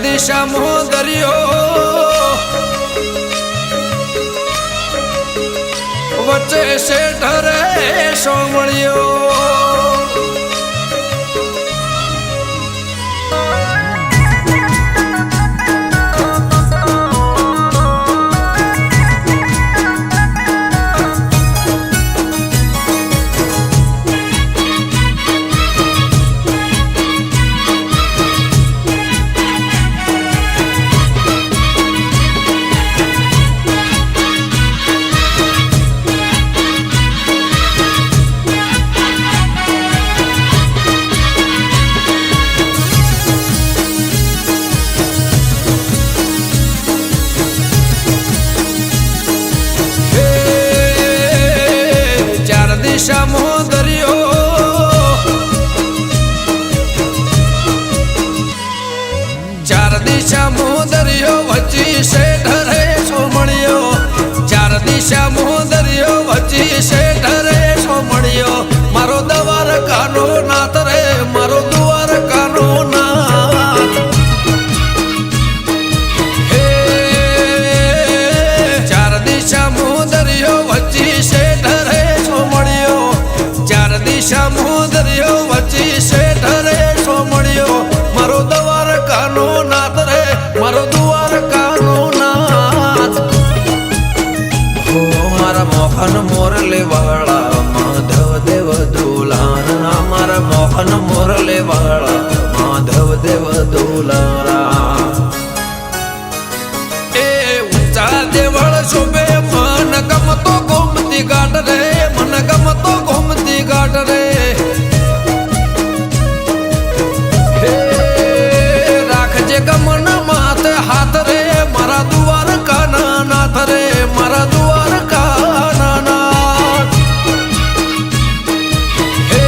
દિશામાં દરિયો વચ્ચે શેઠ રે સોમળિયો દિશામાં દરિયો ચાર દિશામાં દરિયો વચ્ચી શેઠ રે સોમળિયો ચાર દિશામાં દરિયો વચ્ચી શેઠ રે સોમળિયો મારો દ્વારકાનો નાથ રે મારો દ્વારકાનો નાથ હે ચાર દિશામાં દરિયો વચ્ચી શેઠ રે દિશામાં દરિયો વચ્ચી શેઠ રે સોમળિયો મારો દ્વારકાનો નાથ રે મારો દ્વારકાનો નાથ મારા મોહન મોરલે વાળા માધવ દેવ દુલારા મારા મોહન મોરલે વાળા માધવ દેવ દુલારા એ ઊંચા દેવળ શોભે મન ગમતો ગોમતી ઘાટ રે મન ગમતો ગોમતી ઘાટ રે રાખજે ગમન માથે હાથ રે મારા દ્વારકાના નાથ રે મારા દ્વારકાના નાથ હે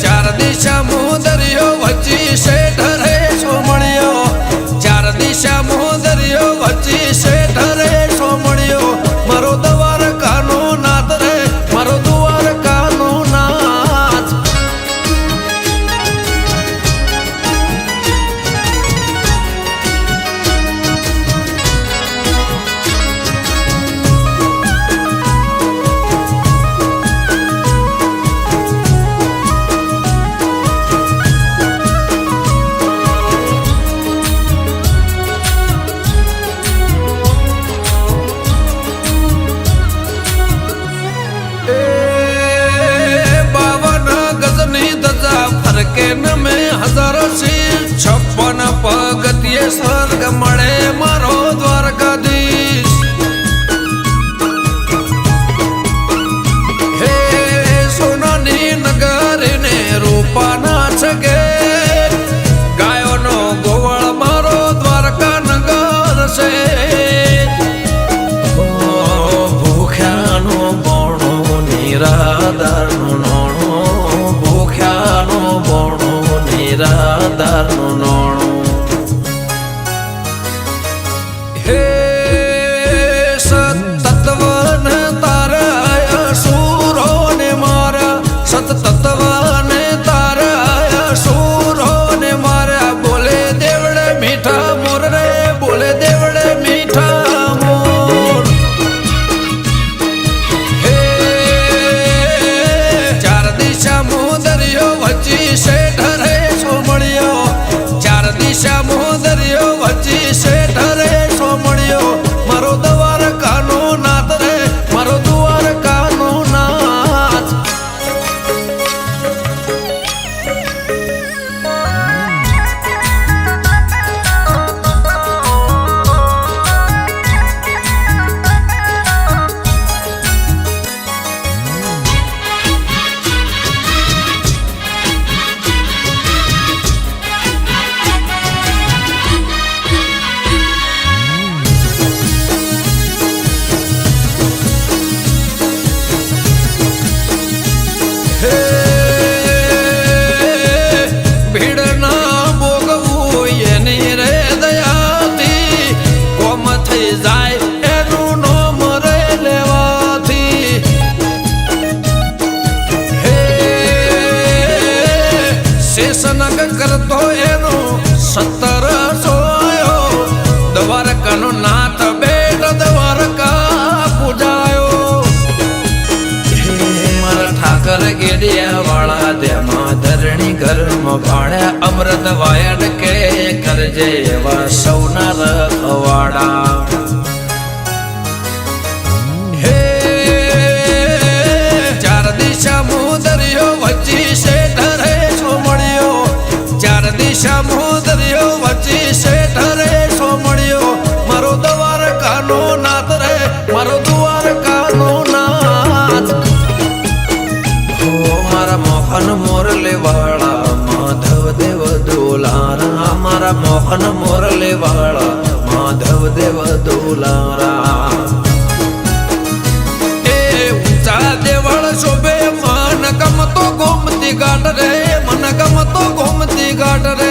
ચાર દિશામાં દરિયો વચ્ચી શેઠ રે સોમળિયો ચાર દિશામાં દરિયો વચ્ચી શેઠ રે સોમળિયો મારો દ્વારકાનો નાથ રે મારો દ્વારકાનો નાથ ફરકે ન મેં હજારો શીર 56 પગથિયે સ્વર્ગ મળે મારો દ્વારકાધીશ હે સોનાની નગરી ને રૂપાના છગે ગાયોનો ગોવળ મારો દ્વારકા નગર છે ભૂખ્યાનો બોણો નિરાધારનો નોણો ભૂખ્યાનો બોણો નિરાધારનો નોણો હે સતત્વને તારા અસુરોને મારા સતત્વને તારા અસુરોને મારા બોલે દેવડે મીઠા મોર રે બોલે દેવડે મીઠા મોર હે ચાર દિશામાં દરિયો વચ્ચી શેઠ રે સોમળિયો ચાર 17 સોયો દ્વારકાનો નાથ બેટ દ્વારકા પૂજાયો મારા ઠાકર ગેડિયા વાળા તેમાં ધરણી ઘરમાં ભાડ્યા અમૃત વાયડ કે કરજે એવા સૌના રખવાડા હે ચાર દિશા મુદરિયો વચ્ચી શેઠ રે સોમળિયો ચાર દિશા મુદરિયો વચ્ચી શેઠ રે સોમળિયો મારો દ્વારકાનો નાથ રે મારો દ્વારકાનો નાથ મારા મોહન મોરલે વાળા માધવ દેવ દુલારા મારા મોહન મોરલે વાળા માધવ દેવ દુલારા એ ઊંચા દેવળ શોભે મન ગમતો ગોમતી ઘાટ રે મન ગમતો ગોમતી ઘાટ રે